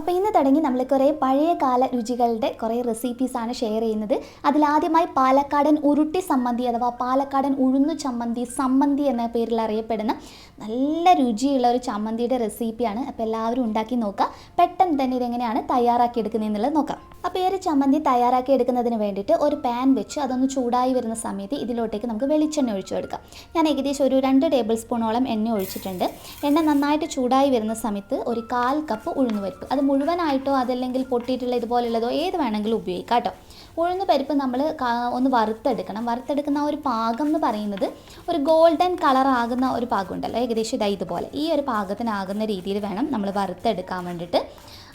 അപ്പോൾ ഇന്ന് തുടങ്ങി നമ്മൾ കുറേ പഴയ കാല രുചികളുടെ കുറേ റെസിപ്പീസാണ് ഷെയർ ചെയ്യുന്നത്. അതിലാദ്യമായി പാലക്കാടൻ ഉരുട്ടിസമ്മന്തി അഥവാ പാലക്കാടൻ ഉഴുന്നു ചമ്മന്തി, സമ്മന്തി എന്ന പേരിൽ അറിയപ്പെടുന്ന നല്ല രുചിയുള്ള ഒരു ചമ്മന്തിയുടെ റെസിപ്പിയാണ്. അപ്പോൾ എല്ലാവരും ഉണ്ടാക്കി നോക്കുക. പെട്ടെന്ന് തന്നെ ഇതെങ്ങനെയാണ് തയ്യാറാക്കി എടുക്കുന്നതെന്നുള്ളത് നോക്കാം. അപ്പോൾ ഈ ഒരു ചമ്മന്തി തയ്യാറാക്കി എടുക്കുന്നതിന് വേണ്ടിയിട്ട് ഒരു പാൻ വെച്ച് അതൊന്ന് ചൂടായി വരുന്ന സമയത്ത് ഇതിലോട്ടേക്ക് നമുക്ക് വെളിച്ചെണ്ണ ഒഴിച്ചു കൊടുക്കാം. ഞാൻ ഏകദേശം ഒരു 2 ടേബിൾ സ്പൂണോളം എണ്ണ ഒഴിച്ചിട്ടുണ്ട്. എണ്ണ നന്നായിട്ട് ചൂടായി വരുന്ന സമയത്ത് ഒരു 1/4 കപ്പ് ഉഴുന്നുപരിപ്പ്, അത് മുഴുവനായിട്ടോ അതല്ലെങ്കിൽ പൊട്ടിയിട്ടുള്ള ഇതുപോലുള്ളതോ ഏത് വേണമെങ്കിലും ഉപയോഗിക്കാം കേട്ടോ. ഉഴുന്ന് പരിപ്പ് നമ്മൾ ഒന്ന് വറുത്തെടുക്കണം. വറുത്തെടുക്കുന്ന ഒരു പാകം എന്ന് പറയുന്നത് ഒരു ഗോൾഡൻ കളർ ആകുന്ന ഒരു പാകം ഉണ്ടല്ലോ, ഏകദേശം ഇതുപോലെ ഈ ഒരു പാകത്തിനാകുന്ന രീതിയിൽ വേണം നമ്മൾ വറുത്തെടുക്കാൻ വേണ്ടിയിട്ട്.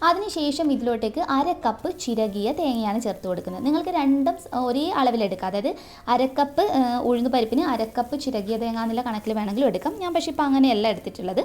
അതിനുശേഷം ഇതിലോട്ടേക്ക് 1/2 കപ്പ് ചിരകിയ തേങ്ങയാണ് ചേർത്ത് കൊടുക്കുന്നത്. നിങ്ങൾക്ക് രണ്ടും ഒരേ അളവിലെടുക്കാം. അതായത് 1/2 കപ്പ് ഉഴുന്ന് പരിപ്പിന് 1/2 കപ്പ് ചിരകിയ തേങ്ങ എന്നുള്ള കണക്കിൽ വേണമെങ്കിലും എടുക്കാം. ഞാൻ പക്ഷേ ഇപ്പോൾ അങ്ങനെയല്ല എടുത്തിട്ടുള്ളത്.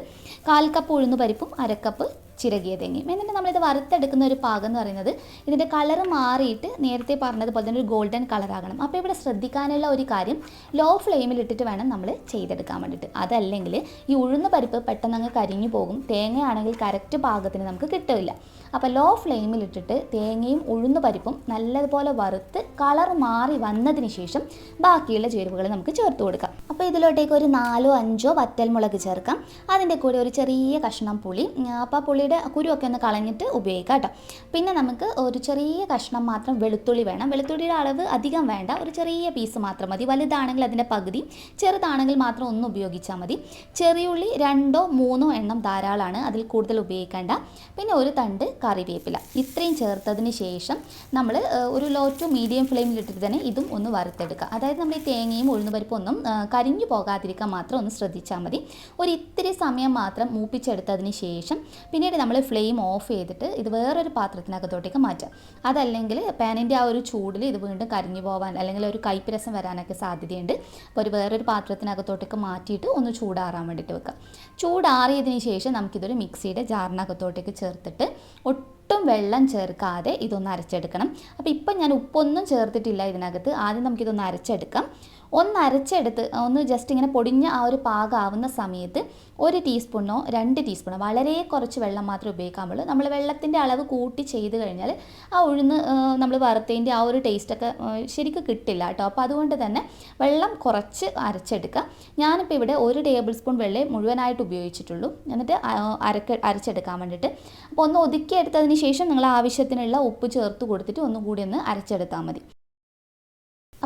1/4 കപ്പ് ഉഴുന്ന് പരിപ്പും 1/2 കപ്പ് ചിരകിയ തേങ്ങയും. എന്നിട്ട് നമ്മളിത് വറുത്തെടുക്കുന്ന ഒരു പാകം എന്ന് പറയുന്നത് ഇതിൻ്റെ കളർ മാറിയിട്ട് നേരത്തെ പറഞ്ഞതുപോലെ തന്നെ ഒരു ഗോൾഡൻ കളറാകണം. അപ്പോൾ ഇവിടെ ശ്രദ്ധിക്കാനുള്ള ഒരു കാര്യം, ലോ ഫ്ലെയിമിൽ ഇട്ടിട്ട് വേണം നമ്മൾ ചെയ്തെടുക്കാൻ വേണ്ടിയിട്ട്. അതല്ലെങ്കിൽ ഈ ഉഴുന്ന് പരിപ്പ് പെട്ടെന്ന് അങ്ങ് കരിഞ്ഞു പോകും. തേങ്ങയാണെങ്കിൽ കറക്റ്റ് പാകത്തിന് നമുക്ക് കിട്ടില്ല. അപ്പോൾ ലോ ഫ്ലെയിമിൽ ഇട്ടിട്ട് തേങ്ങയും ഉഴുന്ന് പരിപ്പും നല്ലതുപോലെ വറുത്ത് കളർ മാറി വന്നതിന് ശേഷം ബാക്കിയുള്ള ചേരുവകൾ നമുക്ക് ചേർത്ത് കൊടുക്കാം. അപ്പോൾ ഇതിലോട്ടേക്ക് ഒരു 4-5 വറ്റൽമുളക് ചേർക്കാം. അതിൻ്റെ കൂടെ ഒരു ചെറിയ കഷ്ണം പുളി, അപ്പോൾ പുളിയുടെ കുരുവൊക്കെ ഒന്ന് കളഞ്ഞിട്ട് ഉപയോഗിക്കാം കേട്ടോ. പിന്നെ നമുക്ക് ഒരു ചെറിയ കഷ്ണം മാത്രം വെളുത്തുള്ളി വേണം. വെളുത്തുള്ളിയുടെ അളവ് അധികം വേണ്ട, ഒരു ചെറിയ പീസ് മാത്രം മതി. വലുതാണെങ്കിൽ അതിൻ്റെ പകുതി, ചെറുതാണെങ്കിൽ മാത്രം ഒന്ന് ഉപയോഗിച്ചാൽ മതി. ചെറിയുള്ളി 2-3 എണ്ണം ധാരാളമാണ്, അതിൽ കൂടുതൽ ഉപയോഗിക്കേണ്ട. പിന്നെ ഒരു തണ്ട് കറിവേപ്പില. ഇത്രയും ചേർത്തതിന് ശേഷം നമ്മൾ ഒരു ലോ ടു മീഡിയം ഫ്ലെയിമിലിട്ടിട്ട് തന്നെ ഇതും ഒന്ന് വറുത്തെടുക്കുക. അതായത് നമ്മൾ ഈ തേങ്ങയും ഉഴുന്നുപരിപ്പും ഒന്നും കരിഞ്ഞു പോകാതിരിക്കാൻ മാത്രം ഒന്ന് ശ്രദ്ധിച്ചാൽ മതി. ഒരു ഇത്തിരി സമയം മാത്രം മൂപ്പിച്ചെടുത്തതിന് ശേഷം പിന്നീട് നമ്മൾ ഫ്ലെയിം ഓഫ് ചെയ്തിട്ട് ഇത് വേറൊരു പാത്രത്തിനകത്തോട്ടേക്ക് മാറ്റാം. അതല്ലെങ്കിൽ പാനിൻ്റെ ആ ഒരു ചൂടിൽ ഇത് വീണ്ടും കരിഞ്ഞു പോകാൻ അല്ലെങ്കിൽ ഒരു കയ്പ്പ് രസം വരാനൊക്കെ സാധ്യതയുണ്ട്. അപ്പോൾ ഒരു വേറൊരു പാത്രത്തിനകത്തോട്ടേക്ക് മാറ്റിയിട്ട് ഒന്ന് ചൂടാറാൻ വേണ്ടിയിട്ട് വെക്കാം. ചൂടാറിയതിന് ശേഷം നമുക്കിതൊരു മിക്സിയുടെ ജാറിനകത്തോട്ടേക്ക് ചേർത്തിട്ട് ഒട്ടും വെള്ളം ചേർക്കാതെ ഇതൊന്ന് അരച്ചെടുക്കണം. അപ്പോൾ ഇപ്പം ഞാൻ ഉപ്പൊന്നും ചേർത്തിട്ടില്ല ഇതിനകത്ത്. ആദ്യം നമുക്കിതൊന്ന് അരച്ചെടുക്കാം. ഒന്ന് അരച്ചെടുത്ത് ഒന്ന് ജസ്റ്റ് ഇങ്ങനെ പൊടിഞ്ഞ ആ ഒരു പാകമാവുന്ന സമയത്ത് 1 ടീസ്പൂണോ 2 ടീസ്പൂണോ വളരെ കുറച്ച് വെള്ളം മാത്രമേ ഉപയോഗിക്കാൻ പാടുള്ളൂ. നമ്മൾ വെള്ളത്തിൻ്റെ അളവ് കൂട്ടി ചെയ്ത് കഴിഞ്ഞാൽ ആ ഉഴുന്ന് നമ്മൾ വറുത്തതിൻ്റെ ആ ഒരു ടേസ്റ്റൊക്കെ ശരിക്കും കിട്ടില്ല കേട്ടോ. അപ്പോൾ അതുകൊണ്ട് തന്നെ വെള്ളം കുറച്ച് അരച്ചെടുക്കുക. ഞാനിപ്പോൾ ഇവിടെ 1 ടേബിൾ സ്പൂൺ വെള്ളമേ മുഴുവനായിട്ട് ഉപയോഗിച്ചിട്ടുള്ളൂ. എന്നിട്ട് അരച്ചെടുക്കാൻ വേണ്ടിയിട്ട്. അപ്പോൾ ഒന്ന് ഒതുക്കിയെടുത്തതിന് ശേഷം നിങ്ങൾ ആവശ്യത്തിനുള്ള ഉപ്പ് ചേർത്ത് കൊടുത്തിട്ട് ഒന്നുകൂടി ഒന്ന് അരച്ചെടുത്താൽ മതി.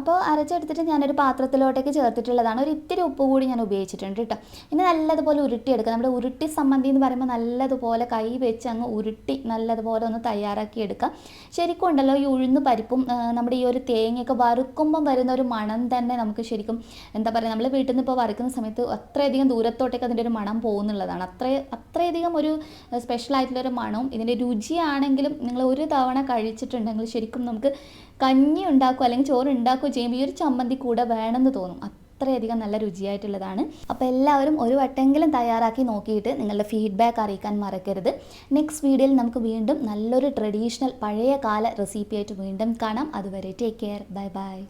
അപ്പോൾ അരച്ചെടുത്തിട്ട് ഞാനൊരു പാത്രത്തിലോട്ടേക്ക് ചേർത്തിട്ടുള്ളതാണ്. ഒരു ഇത്തിരി ഉപ്പ് കൂടി ഞാൻ ഉപയോഗിച്ചിട്ടുണ്ട് കേട്ടോ. ഇനി നല്ലതുപോലെ ഉരുട്ടിയെടുക്കുക. നമ്മുടെ ഉരുട്ടി സമ്മന്തി എന്ന് പറയുമ്പോൾ നല്ലതുപോലെ കൈ വെച്ച് അങ്ങ് ഉരുട്ടി നല്ലതുപോലെ ഒന്ന് തയ്യാറാക്കി എടുക്കുക. ശരിക്കും ഉണ്ടല്ലോ ഈ ഉഴുന്ന് പരിപ്പും നമ്മുടെ ഈ ഒരു തേങ്ങയൊക്കെ വറുക്കുമ്പം വരുന്ന ഒരു മണം തന്നെ നമുക്ക് ശരിക്കും എന്താ പറയുക, നമ്മൾ വീട്ടിൽ നിന്ന് ഇപ്പോൾ വറുക്കുന്ന സമയത്ത് അത്രയധികം ദൂരത്തോട്ടേക്ക് അതിൻ്റെ ഒരു മണം പോകുന്നുള്ളതാണ്. അത്രയധികം ഒരു സ്പെഷ്യലായിട്ടുള്ളൊരു മണവും ഇതിൻ്റെ രുചിയാണെങ്കിലും നിങ്ങൾ ഒരു തവണ കഴിച്ചിട്ടുണ്ടെങ്കിൽ ശരിക്കും നമുക്ക് കഞ്ഞി ഉണ്ടാക്കുക അല്ലെങ്കിൽ ചോറ് ഉണ്ടാക്കുകയോ ചെയ്യുമ്പോൾ ഈ ഒരു ചമ്മന്തി കൂടെ വേണമെന്ന് തോന്നും. അത്രയധികം നല്ല രുചിയായിട്ടുള്ളതാണ്. അപ്പോൾ എല്ലാവരും ഒരു വട്ടെങ്കിലും തയ്യാറാക്കി നോക്കിയിട്ട് നിങ്ങളുടെ ഫീഡ്ബാക്ക് അറിയിക്കാൻ മറക്കരുത്. നെക്സ്റ്റ് വീഡിയോയിൽ നമുക്ക് വീണ്ടും നല്ലൊരു ട്രഡീഷണൽ പഴയ കാല റെസിപ്പി ആയിട്ട് വീണ്ടും കാണാം. അതുവരെ ടേക്ക് കെയർ, ബൈ ബൈ.